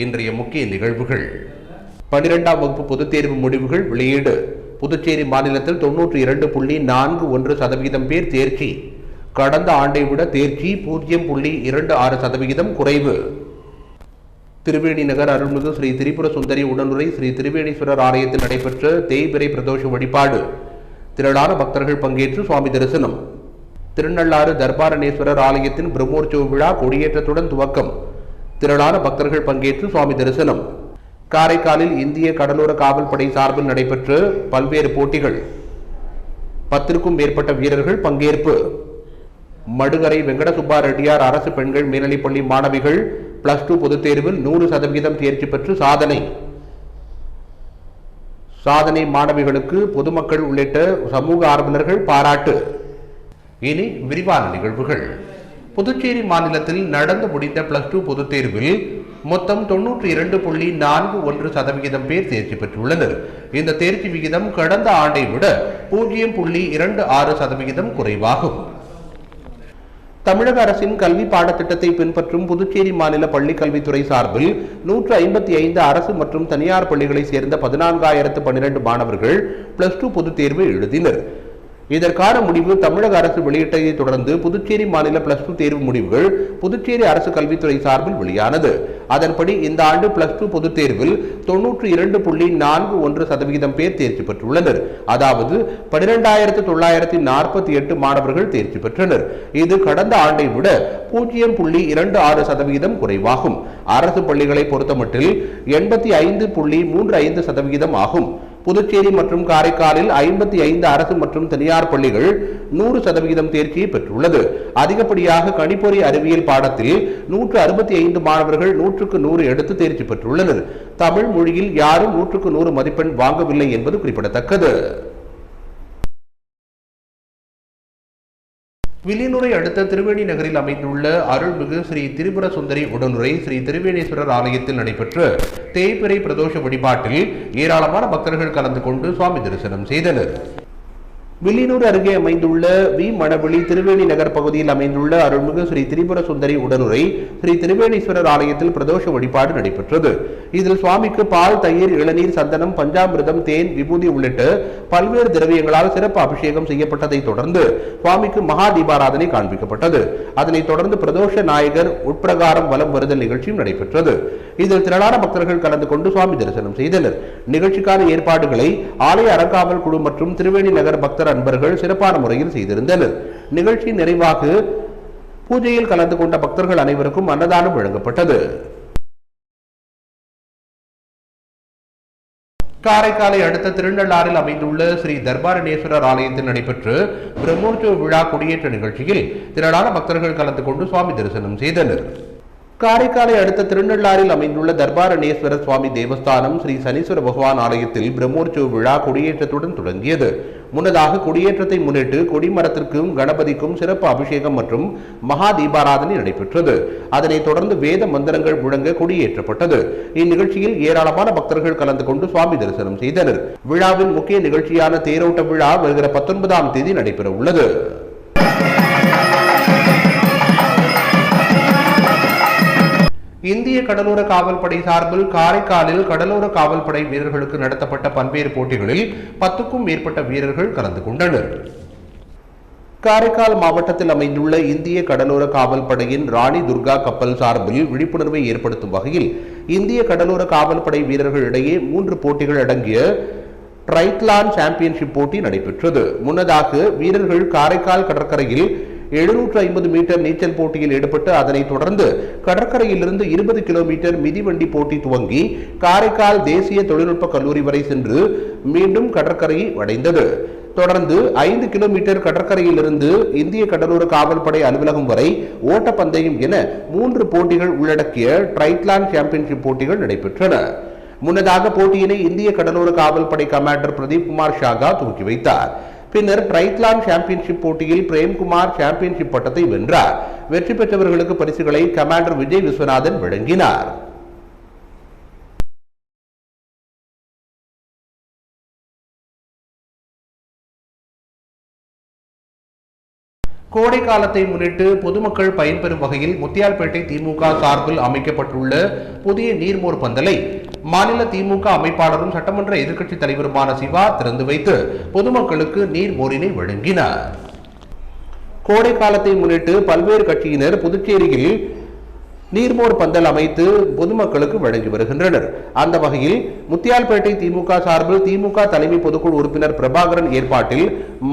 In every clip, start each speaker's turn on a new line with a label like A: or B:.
A: இன்றைய முக்கிய நிகழ்வுகள். 12ஆம் வகுப்பு பொதுத் தேர்வு முடிவுகள் வெளியீடு. புதுச்சேரி மாநிலத்தில் 92.41% பேர் தேர்ச்சி. கடந்த ஆண்டை விட தேர்ச்சி 0.26% குறைவு. திருவேணி நகர் அருள்மிகு ஸ்ரீ திரிபுர சுந்தரி உடனுரை ஸ்ரீ திருவேணீஸ்வரர் ஆலயத்தில் நடைபெற்ற தேய்பிறை பிரதோஷ வழிபாடு. திரளான பக்தர்கள் பங்கேற்று சுவாமி தரிசனம். திருநள்ளாறு தர்பாரணேஸ்வரர் ஆலயத்தின் பிரம்மோற்சவ விழா கொடியேற்றத்துடன் துவக்கம். திரளான பக்தர்கள் பங்கேற்று சுவாமி தரிசனம். காரைக்காலில் இந்திய கடலோர காவல் படை சார்பில் நடைபெற்ற பல்வேறு போட்டிகள். 10க்கும் மேற்பட்ட வீரர்கள் பங்கேற்பு. மடுகரை வெங்கடசுப்பா ரெட்டியார் அரசு பெண்கள் மேல்நிலைப்பள்ளி மாணவிகள் +2 பொதுத் தேர்வில் 100% தேர்ச்சி பெற்று சாதனை. சாதனை மாணவிகளுக்கு பொதுமக்கள் உள்ளிட்ட சமூக ஆர்வலர்கள் பாராட்டு. இனி விரிவான நிகழ்வுகள். புதுச்சேரி மாநிலத்தில் நடந்து முடிந்த +2 பொதுத் தேர்வில் மொத்தம் 92.41% பேர் தேர்ச்சி பெற்றுள்ளனர். இந்த தேர்ச்சி விகிதம் கடந்த ஆண்டை விட 0.26% குறைவாகும். தமிழக அரசின் கல்வி பாடத்திட்டத்தை பின்பற்றும் புதுச்சேரி மாநில பள்ளிக் கல்வித்துறை சார்பில் 155 அரசு மற்றும் தனியார் பள்ளிகளை சேர்ந்த 14,012 மாணவர்கள் +2 பொதுத் தேர்வு எழுதினர். இதற்கான முடிவு தமிழக அரசு வெளியிட்டதை தொடர்ந்து புதுச்சேரி மாநில +2 தேர்வு முடிவுகள் புதுச்சேரி அரசு கல்வித்துறை சார்பில் வெளியானது. அதன்படி இந்த ஆண்டு +2 பொதுத் தேர்வில் 92.41% பேர் தேர்ச்சி பெற்றுள்ளனர். அதாவது 12,948 மாணவர்கள் தேர்ச்சி பெற்றனர். இது கடந்த ஆண்டை விட 0.26% குறைவாகும். அரசு பள்ளிகளை பொறுத்தமட்டில் 85.35% ஆகும். புதுச்சேரி மற்றும் காரைக்காலில் 55 அரசு மற்றும் தனியார் பள்ளிகள் 100% தேர்ச்சியை பெற்றுள்ளது. அதிகப்படியாக கணிப்பொறி அறிவியல் பாடத்தில் 165 மாணவர்கள் 100க்கு 100 எடுத்து தேர்ச்சி பெற்றுள்ளனர். தமிழ் மொழியில் யாரும் 100க்கு 100 மதிப்பெண் வாங்கவில்லை என்பது குறிப்பிடத்தக்கது. வில்லியனூரை அடுத்த திருவேணி நகரில் அமைந்துள்ள அருள்மிகு ஸ்ரீ திரிபுர சுந்தரி உடனுரை ஸ்ரீ திருவேணீஸ்வரர் ஆலயத்தில் நடைபெற்ற தேய்பிறை பிரதோஷ வழிபாட்டில் ஏராளமான பக்தர்கள் கலந்து கொண்டு சுவாமி தரிசனம் செய்தனர். வில்லியனூர் அருகே அமைந்துள்ள மணவெளி திருவேணி நகர் பகுதியில் அமைந்துள்ள அருள்மிகு ஸ்ரீ திரிபுர சுந்தரி உடனுரை ஸ்ரீ திருவேணீஸ்வரர் ஆலயத்தில் பிரதோஷ வழிபாடு நடைபெற்றது. இதில் சுவாமிக்கு பால், தயிர், இளநீர், சந்தனம், பஞ்சாமிர்தம், தேன், விபூதி உள்ளிட்ட பல்வேறு திரவியங்களால் சிறப்பு அபிஷேகம் செய்யப்பட்டதை தொடர்ந்து சுவாமிக்கு மகா தீபாராதனை காண்பிக்கப்பட்டது. அதனைத் தொடர்ந்து பிரதோஷ நாயகர் உட்பிரகாரம் வலம் வருதல் நிகழ்ச்சியும் நடைபெற்றது. இதில் திரளான பக்தர்கள் கலந்து கொண்டு சுவாமி தரிசனம் செய்தனர். நிகழ்ச்சிக்கான ஏற்பாடுகளை ஆலய அறங்காவல் குழு மற்றும் திருவேணி நகர் பக்தர் அன்பர்கள் சிறப்பான முறையில் செய்திருந்தனர். நிகழ்ச்சி நிறைவாக பூஜையில் கலந்து கொண்ட பக்தர்கள் அனைவருக்கும் அன்னதானம் வழங்கப்பட்டது. காரைக்காலை அடுத்த திருநள்ளாறில் அமைந்துள்ள ஸ்ரீ தர்பாரணேஸ்வரர் ஆலயத்தில் நடைபெற்ற பிரம்மோற்சவ விழா கொடியேற்ற நிகழ்ச்சியில் திரளான பக்தர்கள் கலந்து கொண்டு சுவாமி தரிசனம் செய்தனர். காரைக்காலை அடுத்த திருநள்ளாறில் அமைந்துள்ள தர்பாரணேஸ்வரர் சுவாமி தேவஸ்தானம் ஸ்ரீ சனீஸ்வர பகவான் ஆலயத்தில் பிரம்மோற்சவ விழா கொடியேற்றத்துடன் தொடங்கியது. முன்னதாக கொடியேற்றத்தை முன்னிட்டு கொடிமரத்திற்கும் கணபதிக்கும் சிறப்பு அபிஷேகம் மற்றும் மகா தீபாராதனை நடைபெற்றது. அதனைத் தொடர்ந்து வேத மந்திரங்கள் முழங்க கொடியேற்றப்பட்டது. இந்நிகழ்ச்சியில் ஏராளமான பக்தர்கள் கலந்து கொண்டு சுவாமி தரிசனம் செய்தனர். விழாவின் முக்கிய நிகழ்ச்சியான தேரோட்ட விழா வருகிற 19ஆம் தேதி நடைபெற உள்ளது. இந்திய கடலோர காவல் படை சார்பில் காரைக்காலில் கடலோர காவல் படை வீரர்களுக்கு நடத்தப்பட்ட பல்வேறு போட்டிகளில் 10க்கும் மேற்பட்ட வீரர்கள் கலந்து கொண்டனர். காரைக்கால் மாவட்டத்தில் அமைந்துள்ள இந்திய கடலோர காவல் படையின் ராணி துர்கா கப்பல் சார்பில் விழிப்புணர்வை ஏற்படுத்தும் வகையில் இந்திய கடலோர காவல் படை வீரர்களிடையே 3 போட்டிகள் அடங்கிய ட்ரைத்லான் சாம்பியன்ஷிப் போட்டி நடைபெற்றது. முன்னதாக வீரர்கள் காரைக்கால் கடற்கரையில் 750 மீட்டர் நீச்சல் போட்டியில் ஈடுபட்டு அதனைத் தொடர்ந்து கடற்கரையிலிருந்து 20 கிலோமீட்டர் மிதிவண்டி போட்டி துவங்கி காரைக்கால் தேசிய தொழில்நுட்ப கல்லூரி வரை சென்று மீண்டும் கடற்கரையை அடைந்தது. தொடர்ந்து 5 கிலோமீட்டர் கடற்கரையிலிருந்து இந்திய கடலோர காவல்படை அலுவலகம் வரை ஓட்டப்பந்தயம் என 3 போட்டிகள் உள்ளடக்கிய ட்ரைத்லான் சாம்பியன்ஷிப் போட்டிகள் நடைபெற்றன. முன்னதாக போட்டியினை இந்திய கடலோர காவல் படை கமாண்டர் பிரதீப் குமார் ஷாகா துவக்கி வைத்தார். பின்னர் ட்ரைத்லான் சாம்பியன்ஷிப் போட்டியில் பிரேம்குமார் சாம்பியன்ஷிப் பட்டத்தை வென்றார். வெற்றி பெற்றவர்களுக்கு பரிசுகளை கமாண்டர் விஜய் விஸ்வநாதன் வழங்கினார். கோடை காலத்தை முன்னிட்டு பொதுமக்கள் பயன்பெறும் வகையில் முத்தியால்பேட்டை திமுக சார்பில் அமைக்கப்பட்டுள்ள புதிய நீர்மோர் பந்தலை மாநில திமுக அமைப்பாளரும் சட்டமன்ற எதிர்க்கட்சித் தலைவருமான சிவா திறந்து வைத்து பொதுமக்களுக்கு நீர்மோரினை வழங்கினார். கோடை காலத்தை முன்னிட்டு பல்வேறு கட்சியினர் புதுச்சேரியில் நீர்மோர் பந்தல் அமைத்து பொதுமக்களுக்கு வழங்கி வருகின்றனர். அந்த வகையில் முத்தியால்பேட்டை திமுக சார்பில் திமுக தலைமை பொதுக்குழு உறுப்பினர் பிரபாகரன் ஏற்பாட்டில்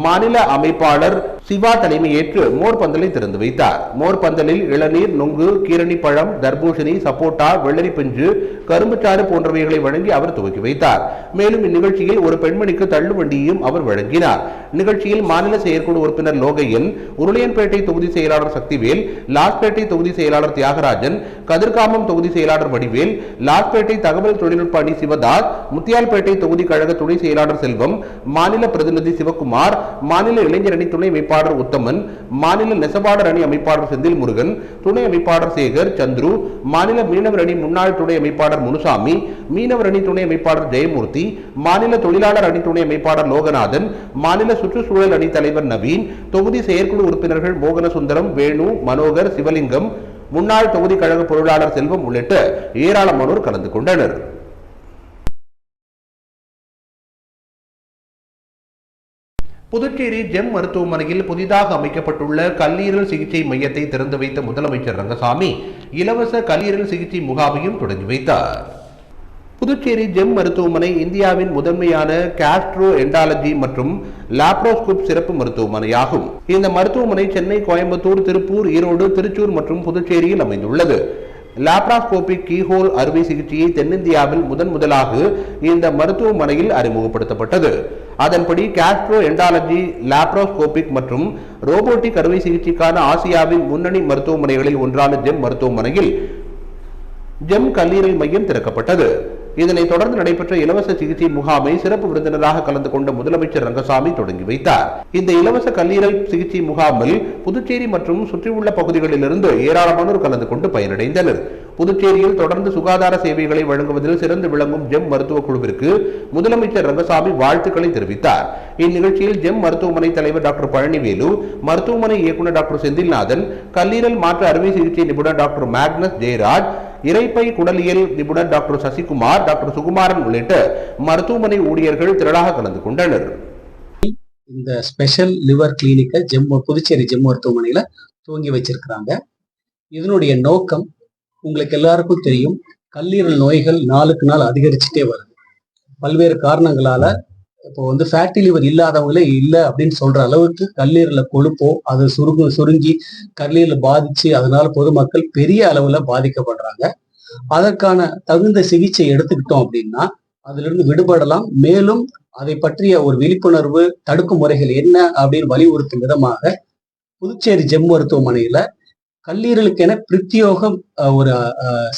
A: மாநில அமைப்பாளர் சிவா தலைமையேற்று மோர் பந்தலை திறந்து வைத்தார். மோர் பந்தலில் இளநீர், நொங்கு, கீரணி பழம், தர்பூசணி, சப்போட்டா, வெள்ளரி பிஞ்சு, கரும்புச்சாறு போன்றவைகளை வழங்கி அவர் துவக்கி வைத்தார். மேலும் இந்நிகழ்ச்சியில் ஒரு பெண்மணிக்கு தள்ளுவண்டியையும் அவர் வழங்கினார். நிகழ்ச்சியில் மாநில செயற்குழு உறுப்பினர் லோகையன், உருளையன்பேட்டை தொகுதி செயலாளர் சக்திவேல், லாஸ்பேட்டை தொகுதி செயலாளர் தியாகராஜன், கதிர்காமம் தொகுதி செயலாளர் வடிவேல், லாஸ்பேட்டை தகவல் தொழில்நுட்ப அணி சிவதாஸ், முத்தியால்பேட்டை தொகுதி கழக துணை செயலாளர் செல்வம், மாநில பிரதிநிதி சிவகுமார், மாநில இளைஞர் அணி துணை அமைப்பாளர் உத்தமன், மாநில நெசவாளர் அணி அமைப்பாளர் செந்தில் முருகன், துணை அமைப்பாளர் சேகர், சந்துரு, மாநில மீனவர் அணி முன்னாள் துணை அமைப்பாளர் முனுசாமி, மீனவர் அணி துணை அமைப்பாளர் ஜெயமூர்த்தி, மாநில தொழிலாளர் அணி துணை அமைப்பாளர் லோகநாதன், மாநில சுற்றுச்சூழல் அணி தலைவர் நவீன், தொகுதி செயற்குழு உறுப்பினர்கள் மோகனசுந்தரம், வேணு, மனோகர், சிவலிங்கம், முன்னாள் தொகுதி கழக பொருளாளர் செல்வம் உள்ளிட்ட ஏராளமானோர் கலந்து கொண்டனர். புதுச்சேரி ஜெம் மருத்துவமனையில் புதிதாக அமைக்கப்பட்டுள்ள கல்லீரல் சிகிச்சை மையத்தை திறந்து வைத்த முதலமைச்சர் ரங்கசாமி இலவச கல்லீரல் சிகிச்சை முகாமையும் தொடங்கி வைத்தார். புதுச்சேரி ஜெம் மருத்துவமனை இந்தியாவின் முதன்மையான கேஸ்ட்ரோ எண்டாலஜி மற்றும் லாப்ரோஸ்கோப் சிறப்பு மருத்துவமனையாகும். இந்த மருத்துவமனை சென்னை, கோயம்புத்தூர், திருப்பூர், ஈரோடு, திருச்சூர் மற்றும் புதுச்சேரியில் அமைந்துள்ளது. லாப்ராஸ்கோபிக் கீஹோல் அறுவை சிகிச்சையை தென்னிந்தியாவில் முதலாக இந்த மருத்துவமனையில் அறிமுகப்படுத்தப்பட்டது. அதன்படி கேஸ்ட்ரோ எண்டாலஜி, லாப்ராஸ்கோபிக் மற்றும் ரோபோட்டிக் அறுவை சிகிச்சைக்கான ஆசியாவின் முன்னணி மருத்துவமனைகளில் ஒன்றான ஜெம் மருத்துவமனையில் ஜெம் கல்லீரல் மையம் திறக்கப்பட்டது. இதனைத் தொடர்ந்து நடைபெற்ற இலவச சிகிச்சை முகாமை சிறப்பு விருந்தினராக கலந்து கொண்ட முதலமைச்சர் ரங்கசாமி தொடங்கி வைத்தார். இந்த இலவச கல்லீரல் சிகிச்சை முகாமில் புதுச்சேரி மற்றும் சுற்றியுள்ள பகுதிகளிலிருந்து ஏராளமானோர் கலந்து கொண்டு பயனடைந்தனர். புதுச்சேரியில் தொடர்ந்து சுகாதார சேவைகளை வழங்குவதில் சிறந்து விளங்கும் ஜெம் மருத்துவ குழுவிற்கு முதலமைச்சர் ரங்கசாமி வாழ்த்துக்களை தெரிவித்தார். இந்நிகழ்ச்சியில் ஜெம் மருத்துவமனை தலைவர் டாக்டர் பழனிவேலு, மருத்துவமனை இயக்குநர் டாக்டர் செந்தில்நாதன், கல்லீரல் மாற்று அறுவை சிகிச்சை நிபுணர் டாக்டர் மேக்னஸ் ஜெயராஜ், இரைப்பை குடலியல் நிபுணர் டாக்டர் சசிகுமார், டாக்டர் சுகுமாரன் உள்ளிட்ட மருத்துவமனை ஊழியர்கள் திரளாக கலந்து கொண்டனர்.
B: இந்த ஸ்பெஷல் லிவர் கிளினிக்கை புதுச்சேரி ஜெம் மருத்துவமனையில துவங்கி வச்சிருக்கிறாங்க. இதனுடைய நோக்கம் உங்களுக்கு எல்லாருக்கும் தெரியும். கல்லீரல் நோய்கள் நாளுக்கு நாள் அதிகரிச்சுட்டே வருது. பல்வேறு காரணங்களால இப்போ ஃபேட்டி லிவர் இல்லாதவங்களே இல்லை அப்படின்னு சொல்ற அளவுக்கு கல்லீரல கொழுப்போ அது சுருங்கி கல்லீரல பாதிச்சு அதனால பொதுமக்கள் பெரிய அளவுல பாதிக்கப்படுறாங்க. அதற்கான தகுந்த சிகிச்சை எடுத்துக்கிட்டோம் அப்படின்னா அதுல இருந்து விடுபடலாம். மேலும் அதை பற்றிய ஒரு விழிப்புணர்வு, தடுக்கும் முறைகள் என்ன அப்படின்னு வலியுறுத்தும் விதமாக புதுச்சேரி ஜெம் மருத்துவமனையில கல்லீரலுக்கென பிரத்யோகம் ஒரு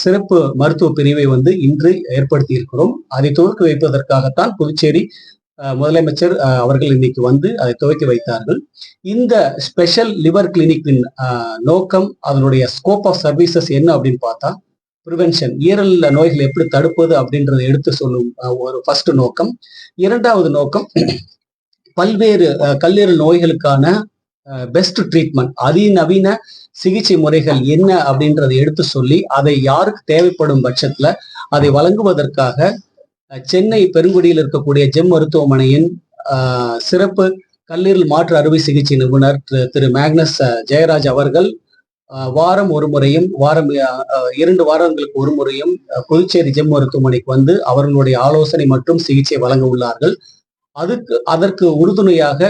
B: சிறப்பு மருத்துவ பிரிவை இன்று ஏற்படுத்தி இருக்கிறோம். அதை துவக்கி வைப்பதற்காகத்தான் புதுச்சேரி முதலமைச்சர் அவர்கள் இன்னைக்கு அதை துவக்கி வைத்தார்கள். இந்த ஸ்பெஷல் லிவர் கிளினிக்கின் நோக்கம், அதனுடைய ஸ்கோப் ஆஃப் சர்வீசஸ் என்ன அப்படின்னு பார்த்தா, ப்ரிவென்ஷன், ஈரல் நோய்கள் எப்படி தடுப்பது அப்படின்றத எடுத்து சொல்லும் ஒரு ஃபர்ஸ்ட் நோக்கம். இரண்டாவது நோக்கம், பல்வேறு கல்லீரல் நோய்களுக்கான பெஸ்ட் ட்ரீட்மெண்ட், அதிநவீன சிகிச்சை முறைகள் என்ன அப்படின்றதை எடுத்து சொல்லி அதை யாருக்கு தேவைப்படும் பட்சத்துல அதை வழங்குவதற்காக சென்னை பெருங்குடியில் இருக்கக்கூடிய ஜெம் மருத்துவமனையின் சிறப்பு கல்லீரல் மாற்று அறுவை சிகிச்சை நிபுணர் திரு மேக்னஸ் ஜெயராஜ் அவர்கள் வாரம் ஒரு முறையும் 2 வாரங்களுக்கு ஒரு முறையும் புதுச்சேரி ஜெம் மருத்துவமனைக்கு அவர்களுடைய ஆலோசனை மற்றும் சிகிச்சை வழங்க உள்ளார்கள். அதற்கு உறுதுணையாக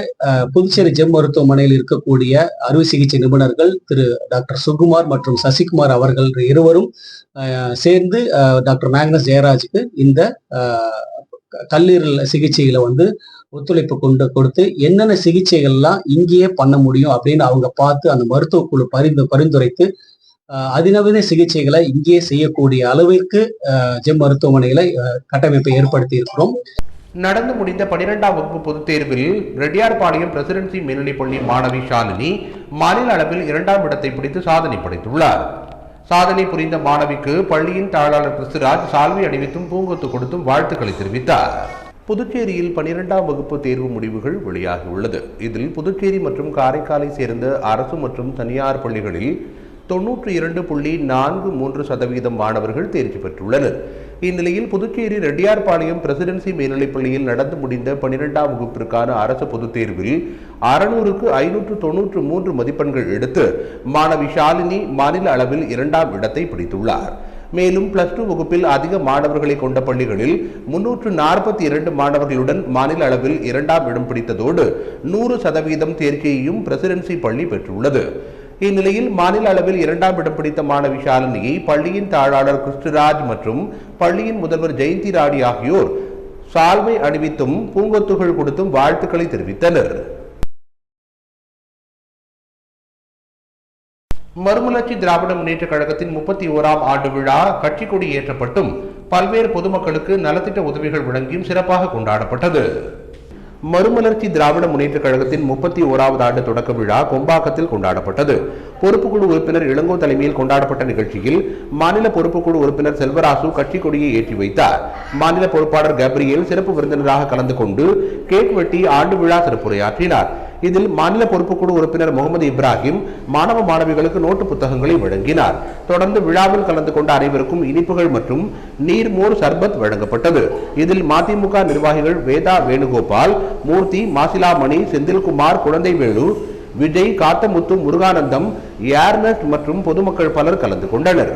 B: புதுச்சேரி ஜெம் மருத்துவமனையில் இருக்கக்கூடிய அறுவை சிகிச்சை நிபுணர்கள் திரு டாக்டர் சுகுமார் மற்றும் சசிகுமார் அவர்கள் இருவரும் சேர்ந்து டாக்டர் மேக்னஸ் ஜெயராஜுக்கு இந்த கல்லீரல் சிகிச்சைகளை ஒத்துழைப்பு கொடுத்து என்னென்ன சிகிச்சைகள்லாம் இங்கேயே பண்ண முடியும் அப்படின்னு அவங்க பார்த்து அந்த மருத்துவ குழு பரிந்துரைத்து அதிநவீன சிகிச்சைகளை இங்கேயே செய்யக்கூடிய அளவிற்கு ஜெம் மருத்துவமனையில கட்டமைப்பை ஏற்படுத்தி இருக்கிறோம்.
A: நடந்து முடிந்த 12ஆம் வகுப்பு பொதுத் தேர்வில் ரெட்டியார்பாளையம் பிரசிடென்சி மேல்நிலைப்பள்ளி மாணவி ஷாலினி மாநில அளவில் 2ஆம் இடத்தை பிடித்து சாதனை படைத்துள்ளார். சாதனை புரிந்த மாணவிக்கு பள்ளியின் தாளாளர் கிறிஸ்துராஜ் சால்வை அணிவித்தும் பூங்கொத்து கொடுத்தும் வாழ்த்துக்களை தெரிவித்தார். புதுச்சேரியில் 12ஆம் வகுப்பு தேர்வு முடிவுகள் வெளியாகியுள்ளது. இதில் புதுச்சேரி மற்றும் காரைக்காலை சேர்ந்த அரசு மற்றும் தனியார் பள்ளிகளில் 92.43% மாணவர்கள் தேர்ச்சி பெற்றுள்ளனர். இந்நிலையில் புதுச்சேரி ரெட்டியார்பாளையம் பிரசிடென்சி மேல்நிலைப்பள்ளியில் நடந்து முடிந்த 12ஆம் வகுப்பிற்கான அரசு பொதுத் தேர்வில் 600க்கு 593 மதிப்பெண்கள் எடுத்து மாணவி ஷாலினி மாநில அளவில் 2ஆம் இடத்தை பிடித்துள்ளார். மேலும் +2 வகுப்பில் அதிக மாணவர்களை கொண்ட பள்ளிகளில் 342 மாணவர்களுடன் மாநில அளவில் 2ஆம் இடம் பிடித்ததோடு 100% தேர்ச்சியையும் பிரசிடென்சி பள்ளி பெற்றுள்ளது. இந்நிலையில் மாநில அளவில் 2ஆம் இடம் பிடித்த மாணவி ஷாலினியை பள்ளியின் தாளாளர் கிருஷ்ணராஜ் மற்றும் பள்ளியின் முதல்வர் ஜெயந்தி ராணி ஆகியோர் சால்வை அணிவித்தும் பூங்கொத்துகள் கொடுத்தும் வாழ்த்துக்களை தெரிவித்தனர். மறுமலர்ச்சி திராவிட முன்னேற்ற கழகத்தின் 31ஆம் ஆண்டு விழா கட்சி கொடி ஏற்றப்பட்டும் பல்வேறு பொதுமக்களுக்கு நலத்திட்ட உதவிகள் வழங்கியும் சிறப்பாக கொண்டாடப்பட்டது. மறுமலர்ச்சி திராவிட முன்னேற்ற கழகத்தின் 31வது ஆண்டு தொடக்க விழா கொம்பாக்கத்தில் கொண்டாடப்பட்டது. பொறுப்புக்குழு உறுப்பினர் இளங்கோ தலைமையில் கொண்டாடப்பட்ட நிகழ்ச்சியில் மாநில பொறுப்புக்குழு உறுப்பினர் செல்வராசு கட்சி கொடியை ஏற்றி வைத்தார். மாநில பொறுப்பாளர் கேப்ரியல் சிறப்பு விருந்தினராக கலந்து கொண்டு கேக் வெட்டி ஆண்டு விழா சிறப்புரையாற்றினார். இதில் மாநில பொறுப்புக்குழு உறுப்பினர் முகமது இப்ராஹிம் மாணவ மாணவிகளுக்கு நோட்டு புத்தகங்களை வழங்கினார். தொடர்ந்து விழாவில் கலந்து கொண்ட அனைவருக்கும் இனிப்புகள் மற்றும் நீர்மோர் சர்பத் வழங்கப்பட்டது. இதில் மதிமுக நிர்வாகிகள் வேதா வேணுகோபால், மூர்த்தி, மாசிலாமணி, செந்தில்குமார், குழந்தைவேலு, விஜய், காத்தமுத்து, முருகானந்தம், ஏர்னஸ்ட் மற்றும் பொதுமக்கள் பலர் கலந்து கொண்டனர்.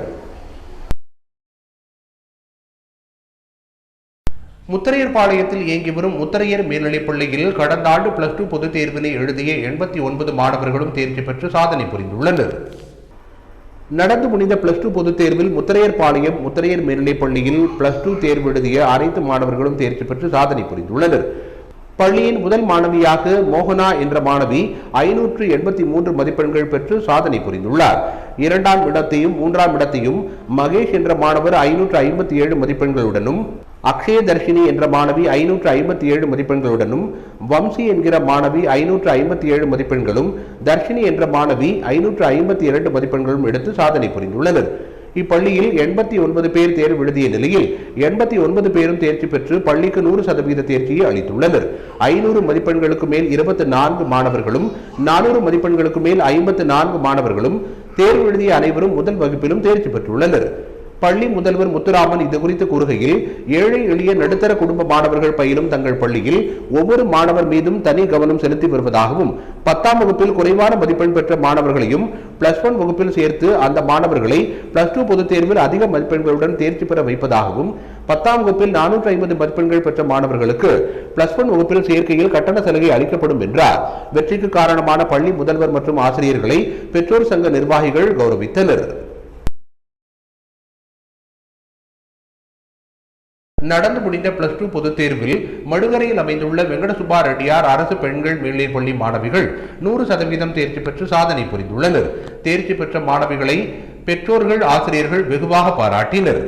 A: முத்தரையர்பாளையத்தில் இயங்கி வரும் முத்தரையர் மேல்நிலைப் பள்ளியில் கடந்த ஆண்டு +2 பொதுத் தேர்வினை எழுதிய 89 மாணவர்களும் தேர்ச்சி பெற்று சாதனை புரிந்துள்ளனர். நடந்து முடிந்த +2 பொதுத் தேர்வில் முத்தரையர்பாளையம் முத்தரையர் மேல்நிலைப் பள்ளியில் +2 தேர்வு எழுதிய அனைத்து மாணவர்களும் தேர்ச்சி பெற்று சாதனை புரிந்துள்ளனர். பள்ளியின் முதல் மாணவியாக மோகனா என்ற மாணவி 583 மதிப்பெண்கள் பெற்று சாதனை புரிந்துள்ளார். 2ஆம் இடத்தையும் 3ஆம் இடத்தையும் மகேஷ் என்ற மாணவர் 557 மதிப்பெண்களுடனும், அக்ஷய தர்ஷினி என்ற மாணவி 557 மதிப்பெண்களுடனும், வம்சி என்கிற மாணவி 557 மதிப்பெண்களும், தர்ஷினி என்ற மாணவி 552 மதிப்பெண்களும் எடுத்து சாதனை புரிந்துள்ளனர். இப்பள்ளியில் 89 பேர் தேர்வு எழுதிய நிலையில் 89 பேரும் தேர்ச்சி பெற்று பள்ளிக்கு 100% தேர்ச்சியை அளித்துள்ளனர். 500 மதிப்பெண்களுக்கு மேல் 24 மாணவர்களும் 400 மதிப்பெண்களுக்கு மேல் 54 மாணவர்களும் தேர்வு எழுதிய அனைவரும் முதல் வகுப்பிலும் தேர்ச்சி பெற்றுள்ளனர். பள்ளி முதல்வர் முத்துராமன் இதுகுறித்து கூறுகையில், ஏழை எளிய நடுத்தர குடும்ப மாணவர்கள் பயிலும் தங்கள் பள்ளியில் ஒவ்வொரு மாணவர் மீதும் தனி கவனம் செலுத்தி வருவதாகவும், 10ஆம் வகுப்பில் குறைவான மதிப்பெண் பெற்ற மாணவர்களையும் +1 வகுப்பில் சேர்த்து அந்த மாணவர்களை +2 பொதுத் தேர்வில் அதிக மதிப்பெண்களுடன் தேர்ச்சி பெற வைப்பதாகவும், 10ஆம் வகுப்பில் 450 மதிப்பெண்கள் பெற்ற மாணவர்களுக்கு +1 வகுப்பில் சேர்க்கையில் கட்டண சலுகை அளிக்கப்படும் என்றார். வெற்றிக்கு காரணமான பள்ளி முதல்வர் மற்றும் ஆசிரியர்களை பெற்றோர் சங்க நிர்வாகிகள் கௌரவித்தனர். நடந்து முடிந்த +2 பொதுத் தேர்வில் மடுகரையில் அமைந்துள்ள வெங்கடசுப்பா ரெட்டியார் அரசு பெண்கள் மேல்நிலைப் பள்ளி மாணவிகள் 100% தேர்ச்சி பெற்று சாதனை புரிந்துள்ளனர். தேர்ச்சி பெற்ற மாணவிகளை பெற்றோர்கள், ஆசிரியர்கள் வெகுவாக பாராட்டினர்.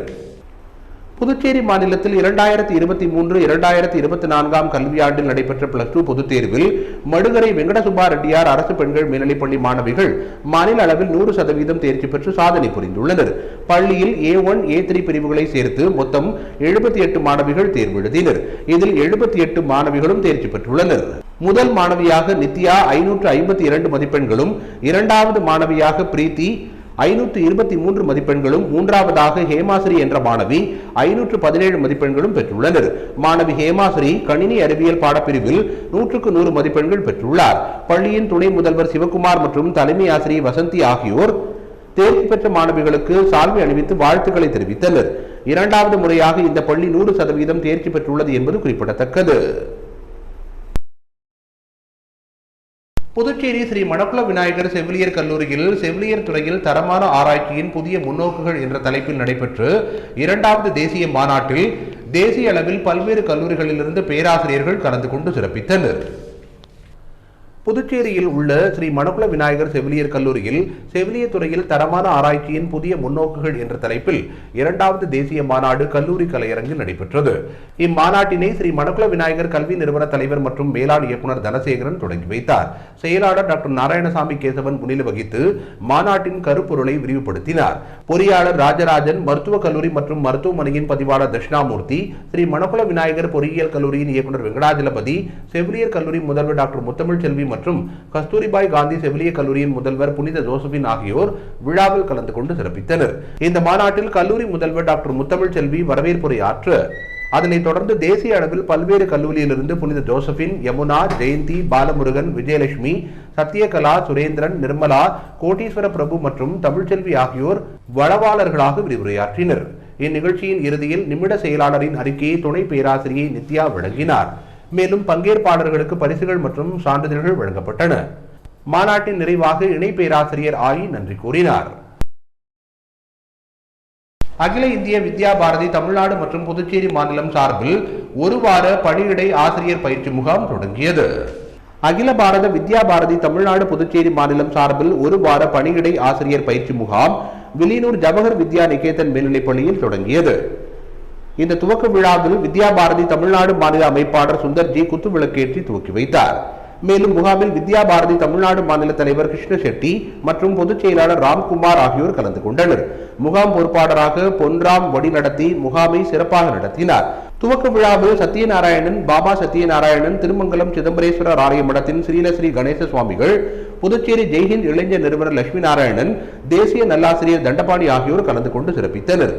A: புதுச்சேரி மாநிலத்தில் 2023-2024 கல்வியாண்டில் நடைபெற்ற +2 பொதுத் தேர்வில் மடுகரை வெங்கடசுப்பா ரெட்டியார் அரசு பெண்கள் மேல்நிலைப் பள்ளி மாணவிகள் மாநில அளவில் 100% தேர்ச்சி பெற்று சாதனை புரிந்துள்ளனர். பள்ளியில் A1, A3 பிரிவுகளை சேர்த்து மொத்தம் 78 மாணவிகள் தேர்வு எழுதினர். இதில் 78 மாணவிகளும் தேர்ச்சி பெற்றுள்ளனர். முதல் மாணவியாக நித்யா 552 மதிப்பெண்களும், 2வது மாணவியாக பிரீத்தி 523 மதிப்பெண்களும், 3வதாக ஹேமாஸ்ரீ என்ற மாணவி 517 மதிப்பெண்களும் பெற்றுள்ளனர். மாணவி ஹேமாஸ்ரீ கணினி அறிவியல் பாடப்பிரிவில் 100க்கு 100 மதிப்பெண்கள் பெற்றுள்ளார். பள்ளியின் துணை முதல்வர் சிவகுமார் மற்றும் தலைமை ஆசிரியர் வசந்தி ஆகியோர் தேர்ச்சி பெற்ற மாணவிகளுக்கு சால்வை அணிவித்து வாழ்த்துக்களை தெரிவித்தனர். 2வது முறையாக இந்த பள்ளி 100% தேர்ச்சி பெற்றுள்ளது என்பது குறிப்பிடத்தக்கது. புதுச்சேரி ஸ்ரீ மணக்குள விநாயகர் செவிலியர் கல்லூரியில் செவிலியர் துறையில் தரமான ஆராய்ச்சியின் புதிய முன்னோக்குகள் என்ற தலைப்பில் நடைபெற்ற 2வது தேசிய மாநாட்டில் தேசிய அளவில் பல்வேறு கல்லூரிகளிலிருந்து பேராசிரியர்கள் கலந்து கொண்டு சிறப்பித்தனர். புதுச்சேரியில் உள்ள ஸ்ரீ மணக்குள விநாயகர் செவிலியர் கல்லூரியில் செவிலியர் துறையில் தரமான ஆராய்ச்சியின் புதிய முன்னோக்குகள் என்ற தலைப்பில் 2வது தேசிய மாநாடு கல்லூரி கலையரங்கில் நடைபெற்றது. இம்மாநாட்டினை ஸ்ரீ மணக்குள விநாயகர் கல்வி நிறுவன தலைவர் மற்றும் மேலாண் இயக்குநர் தனசேகரன் தொடங்கி வைத்தார். செயலாளர் டாக்டர் நாராயணசாமி கேசவன் முன்னிலை வகித்து மாநாட்டின் கருப்பொருளை விரிவுபடுத்தினார். பொறியாளர் ராஜராஜன், மருத்துவக் கல்லூரி மற்றும் மருத்துவமனையின் பதிவாளர் தட்சிணாமூர்த்தி, ஸ்ரீ மணக்குள விநாயகர் பொறியியல் கல்லூரியின் இயக்குநர் வெங்கடாஜலபதி, செவிலியர் கல்லூரி முதல்வர் டாக்டர் முத்தமிழ் செல்வி மற்றும் கஸ்தூரிபாய் காந்தி செவிலியர் கல்லூரியின் முதல்வர் புனித ஜோசபின் ஆகியோர் விழாவில் கலந்து கொண்டு சிறப்பித்தனர். இந்த மாநாட்டில் கல்லூரி முதல்வர் டாக்டர் முத்தமிழ் செல்வி வரவேற்புரை ஆற்ற, அதனைத் தொடர்ந்து தேசிய அளவில் பல்வேறு கல்லூரியிலிருந்து புனித ஜோசபின், யமுனா, ஜெயந்தி, பாலமுருகன், விஜயலட்சுமி, சத்யகலா, சுரேந்திரன், நிர்மலா, கோட்டீஸ்வர பிரபு மற்றும் தமிழ்ச்செல்வி ஆகியோர் வளவாளர்களாக விரிவுரையாற்றினர். இந்நிகழ்ச்சியின் இறுதியில் நிமிட செயலாளரின் அறிக்கையை துணை பேராசிரியை நித்யா வழங்கினார். மேலும் பங்கேற்பாளர்களுக்கு பரிசுகள் மற்றும் சான்றிதழ்கள் வழங்கப்பட்டன. மாநாட்டின் நிறைவாக இணை பேராசிரியர் ஆயி நன்றி கூறினார். அகில இந்திய வித்யா பாரதி தமிழ்நாடு மற்றும் புதுச்சேரி மாநிலம் சார்பில் ஒரு வார பணியிடை ஆசிரியர் பயிற்சி முகாம் தொடங்கியது. அகில பாரத வித்யா பாரதி தமிழ்நாடு புதுச்சேரி மாநிலம் சார்பில் ஒரு வார பணியிடை ஆசிரியர் பயிற்சி முகாம் வில்லியனூர் ஜவஹர் வித்யா நிகேதன் மேல்நிலைப்பள்ளியில் தொடங்கியது. இந்த துவக்க விழாவில் வித்யா பாரதி தமிழ்நாடு மாநில அமைப்பாளர் சுந்தர்ஜி குத்துவிளக்கேற்றி துவக்கி வைத்தார். மேலும் முகாமில் வித்யா பாரதி தமிழ்நாடு மாநில தலைவர் கிருஷ்ண செட்டி மற்றும் பொதுச் செயலாளர் ராம்குமார் ஆகியோர் கலந்து கொண்டனர். முகாம் பொறுப்பாளராக பொன்ராம் வழிநடத்தி முகாமை சிறப்பாக நடத்தினார். துவக்க விழாவில் சத்யநாராயணன், பாபா சத்யநாராயணன், திருமங்கலம் சிதம்பரேஸ்வரர் ஆலய மடத்தின் ஸ்ரீலஸ்ரீ கணேச சுவாமிகள், புதுச்சேரி ஜெய்ஹிந்த் இளைஞர் நிறுவனர் லட்சுமி நாராயணன், தேசிய நல்லாசிரியர் தண்டபாணி ஆகியோர் கலந்து கொண்டு சிறப்பித்தனர்.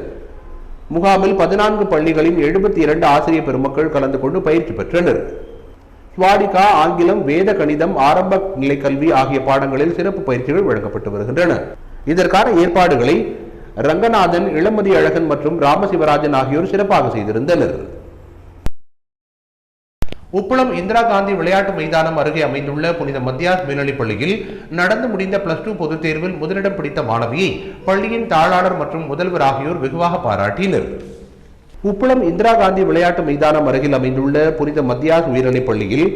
A: முகாமில் 14 பள்ளிகளின் 72 ஆசிரியர் பெருமக்கள் கலந்து கொண்டு பயிற்சி பெற்றனர். ஸ்வாடிகா, ஆங்கிலம், வேத கணிதம், ஆரம்ப நிலை கல்வி ஆகிய பாடங்களில் சிறப்பு பயிற்சிகள் வழங்கப்பட்டு வருகின்றன. இதற்கான ஏற்பாடுகளை ரங்கநாதன், இளமதி அழகன் மற்றும் ராமசிவராஜன் ஆகியோர் சிறப்பாக செய்திருந்தனர். உப்பளம் இந்திரா காந்தி விளையாட்டு மைதானம் அருகே அமைந்துள்ள புனித மத்தியாஸ் மேல்நிலைப் பள்ளியில் நடந்து முடிந்த +2 பொதுத் தேர்வில் முதலிடம் பிடித்த மாணவியை பள்ளியின் தாளாளர் மற்றும் முதல்வர் ஆகியோர் வெகுவாக பாராட்டினர். உப்பளம் இந்திரா காந்தி விளையாட்டு மைதானம் அருகில் அமைந்துள்ள புனித மத்தியாஸ் உயர்நிலைப் பள்ளியில்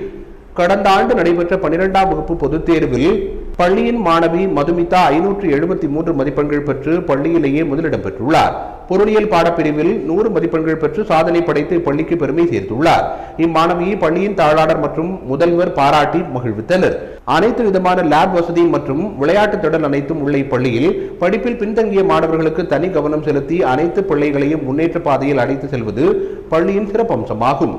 A: கடந்த ஆண்டு நடைபெற்ற 12ஆம் வகுப்பு பொதுத் தேர்வில் பள்ளியின் மாணவி மதுமிதா 573 மதிப்பெண்கள் பெற்று பள்ளியிலேயே முதலிடம் பெற்றுள்ளார். பொருளியல் பாடப்பிரிவில் 100 மதிப்பெண்கள் பெற்று சாதனை படைத்து இப்பள்ளிக்கு பெருமை சேர்த்துள்ளார். இம்மாணவியை பள்ளியின் தாளாளர் மற்றும் முதல்வர் பாராட்டி மகிழ்வித்தனர். அனைத்து விதமான லேப் வசதி மற்றும் விளையாட்டு திடல் அனைத்தும் உள்ள இப்பள்ளியில் படிப்பில் பின்தங்கிய மாணவர்களுக்கு தனி கவனம் செலுத்தி அனைத்து பிள்ளைகளையும் முன்னேற்ற பாதையில் அழைத்து செல்வது பள்ளியின் சிறப்பம்சமாகும்.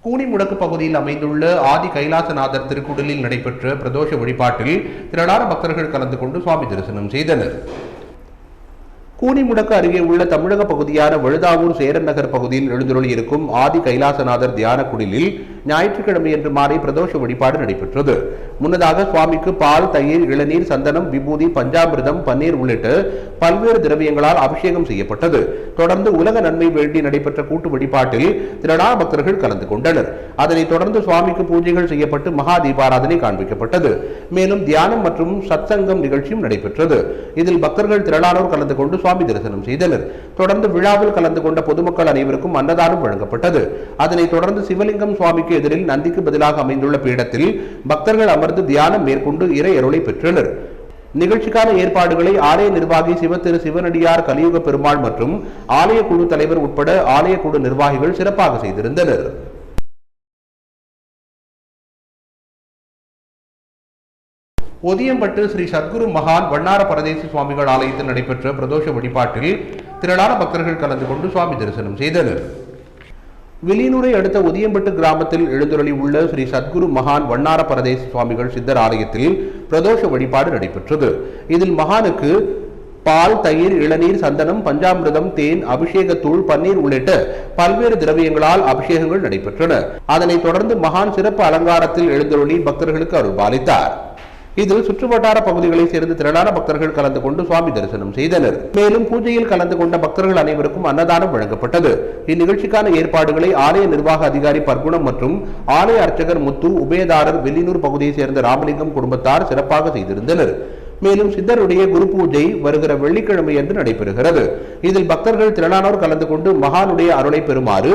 A: கூனிமுடக்கு பகுதியில் அமைந்துள்ள ஆதி கைலாசநாதர் திருக்குடலில் நடைபெற்ற பிரதோஷ வழிபாட்டில் திரளான பக்தர்கள் கலந்து கொண்டு சுவாமி தரிசனம் செய்தனர். கூனிமுடக்கு அருகே உள்ள தமிழக பகுதியான வழுதாவூர் சேரன் நகர் பகுதியில் எழுந்தருளி இருக்கும் ஆதி கைலாசநாதர் தியான குடிலில் ஞாயிற்றுக்கிழமையன்று மாலை பிரதோஷ வழிபாடு நடைபெற்றது. முன்னதாக சுவாமிக்கு பால், தயிர், இளநீர், சந்தனம், விபூதி, பஞ்சாமிர்தம், பன்னீர் உள்ளிட்ட பல்வேறு திரவியங்களால் அபிஷேகம் செய்யப்பட்டது. தொடர்ந்து உலக நன்மை வேண்டி நடைபெற்ற கூட்டு வழிபாட்டில் திரளான பக்தர்கள் கலந்து கொண்டனர். அதனைத் தொடர்ந்து சுவாமிக்கு பூஜைகள் செய்யப்பட்டு மகா தீபாராதனை காண்பிக்கப்பட்டது. மேலும் தியானம் மற்றும் சத்சங்கம் நிகழ்ச்சியும் நடைபெற்றது. இதில் பக்தர்கள் திரளானோர் கலந்து கொண்டு சுவாமி தரிசனம் செய்தனர். தொடர்ந்து விழாவில் கலந்து கொண்ட பொதுமக்கள் அனைவருக்கும் அன்னதானம் வழங்கப்பட்டது. அதனைத் தொடர்ந்து சிவலிங்கம் சுவாமிக்கு எதிரில் நந்திக்கு பதிலாக அமைந்துள்ள பீடத்தில் பக்தர்கள் அமர்ந்து தியானம் மேற்கொண்டு இறை அருளை பெற்றனர். நிகழ்ச்சிக்கான ஏற்பாடுகளை ஆலய நிர்வாகி சிவத்திரு சிவனடியார் கலியுக பெருமாள் மற்றும் ஆலய குழு தலைவர் உட்பட ஆலய குழு நிர்வாகிகள் சிறப்பாக செய்திருந்தனர். ஒதியம்பட்டு ஸ்ரீ சத்குரு மகான் வண்ணார பரதேசி சுவாமிகள் ஆலயத்தில் நடைபெற்ற பிரதோஷ வழிபாட்டில் திரளான பக்தர்கள் கலந்து கொண்டு சுவாமி தரிசனம் செய்தனர். வில்லியனூரை அடுத்த ஒதியம்பட்டு கிராமத்தில் எழுந்தருளி உள்ள ஸ்ரீ சத்குரு மகான் வண்ணார பரதேசி சுவாமிகள் சித்தர் ஆலயத்தில் பிரதோஷ வழிபாடு நடைபெற்றது. இதில் மகானுக்கு பால், தயிர், இளநீர், சந்தனம், பஞ்சாமிர்தம், தேன், அபிஷேகத்தூள், பன்னீர் உள்ளிட்ட பல்வேறு திரவியங்களால் அபிஷேகங்கள் நடைபெற்றன. அதனைத் தொடர்ந்து மகான் சிறப்பு அலங்காரத்தில் எழுந்தருளி பக்தர்களுக்கு அருள்பாலித்தார். இதில் சுற்றுவட்டார பகுதிகளை சேர்ந்து திரளான பக்தர்கள் கலந்து கொண்டு சுவாமி தரிசனம் செய்தனர். மேலும் பூஜையில் கலந்து கொண்ட பக்தர்கள் அனைவருக்கும் அன்னதானம் வழங்கப்பட்டது. இந்நிகழ்ச்சிக்கான ஏற்பாடுகளை ஆலய நிர்வாக அதிகாரி பர்குணம் மற்றும் ஆலய அர்ச்சகர் முத்து, உபயதாரர், வெள்ளினூர் பகுதியை சேர்ந்த ராமலிங்கம் குடும்பத்தார் சிறப்பாக செய்திருந்தனர். மேலும் சித்தருடைய குரு பூஜை வருகிற வெள்ளிக்கிழமை அன்று நடைபெறுகிறது. இதில் பக்தர்கள் திரளானோர் கலந்து கொண்டு மகானுடைய அருளை பெறுமாறு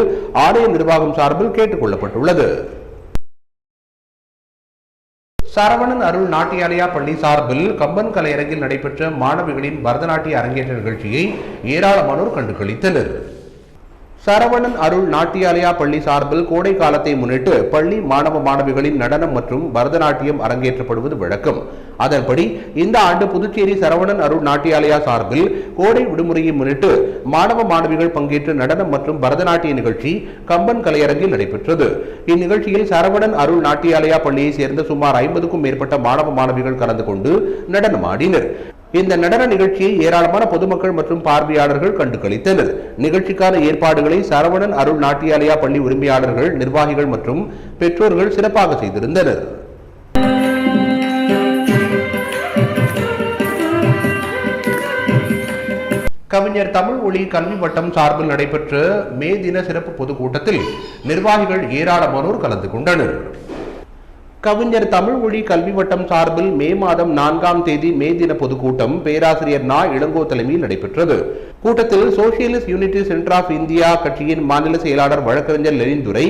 A: ஆலய நிர்வாகம் சார்பில் கேட்டுக் கொள்ளப்பட்டுள்ளது. சரவணன் அருள் நாட்டியாலயா பள்ளி சார்பில் கம்பன் கலையரங்கில் நடைபெற்ற மாணவிகளின் பரதநாட்டிய அரங்கேற்ற நிகழ்ச்சியை ஏராளமானோர் கண்டுகளித்தனர். சரவணன் அருள் நாட்டியாலயா பள்ளி சார்பில் கோடை காலத்தை முன்னிட்டு பள்ளி மாணவ மாணவிகளின் நடனம் மற்றும் பரதநாட்டியம் அரங்கேற்றப்படுவது வழக்கம். அதன்படி இந்த ஆண்டு புதுச்சேரி சரவணன் அருள் நாட்டியாலயா சார்பில் கோடை விடுமுறையை முன்னிட்டு மாணவ மாணவிகள் பங்கேற்ற நடனம் மற்றும் பரதநாட்டிய நிகழ்ச்சி கம்பன் கலையரங்கில் நடைபெற்றது. இந்நிகழ்ச்சியில் சரவணன் அருள் நாட்டியாலயா பள்ளியை சேர்ந்த சுமார் 50க்கும் மேற்பட்ட மாணவ மாணவிகள் கலந்து கொண்டு நடனமாடினர். இந்த நடன நிகழ்ச்சியை ஏராளமான பொதுமக்கள் மற்றும் பார்வையாளர்கள் கண்டு களித்தனர். நிகழ்ச்சிக்கான ஏற்பாடுகளை சரவணன் அருள் நாட்டியாலயா பள்ளி உரிமையாளர்கள், நிர்வாகிகள் மற்றும் பெற்றோர்கள் சிறப்பாக செய்திருந்தனர். கவிஞர் தமிழ் ஒளி கல்வி வட்டம் சார்பில் நடைபெற்ற மே தின சிறப்பு பொதுக்கூட்டத்தில் நிர்வாகிகள் ஏராளமானோர் கலந்து கொண்டனர். கவிஞர் தமிழ் ஒளி கல்வி வட்டம் சார்பில் மே மாதம் 4ஆம் தேதி மே தின பொதுக்கூட்டம் பேராசிரியர் நா. இளங்கோ தலைமையில் நடைபெற்றது. கூட்டத்தில் socialist unity centre of India கட்சியின் மாநில செயலாளர் வழக்கறிஞர் லெனின்துரை,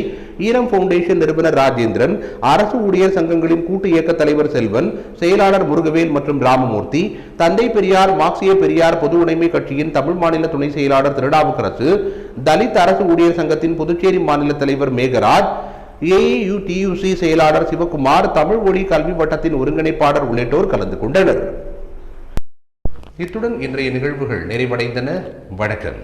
A: ஈரம் பவுண்டேஷன் நிறுவனர் ராஜேந்திரன், அரசு ஊழியர் சங்கங்களின் கூட்டு இயக்க தலைவர் செல்வன், செயலாளர் முருகவேல் மற்றும் ராமமூர்த்தி, தந்தை பெரியார் மார்க்சிய பெரியார் பொது உடைமை கட்சியின் தமிழ் மாநில துணை செயலாளர் திருநாவுக்கரசு, தலித் அரசு ஊழியர் சங்கத்தின் புதுச்சேரி மாநில தலைவர் மேகராஜ், AAUTUC செயலாளர் சிவகுமார், தமிழ் ஒளி கல்வி வட்டத்தின் ஒருங்கிணைப்பாளர் உள்ளிட்டோர் கலந்து கொண்டனர். இத்துடன் இன்றைய நிகழ்வுகள் நிறைவடைந்தன. வணக்கம்.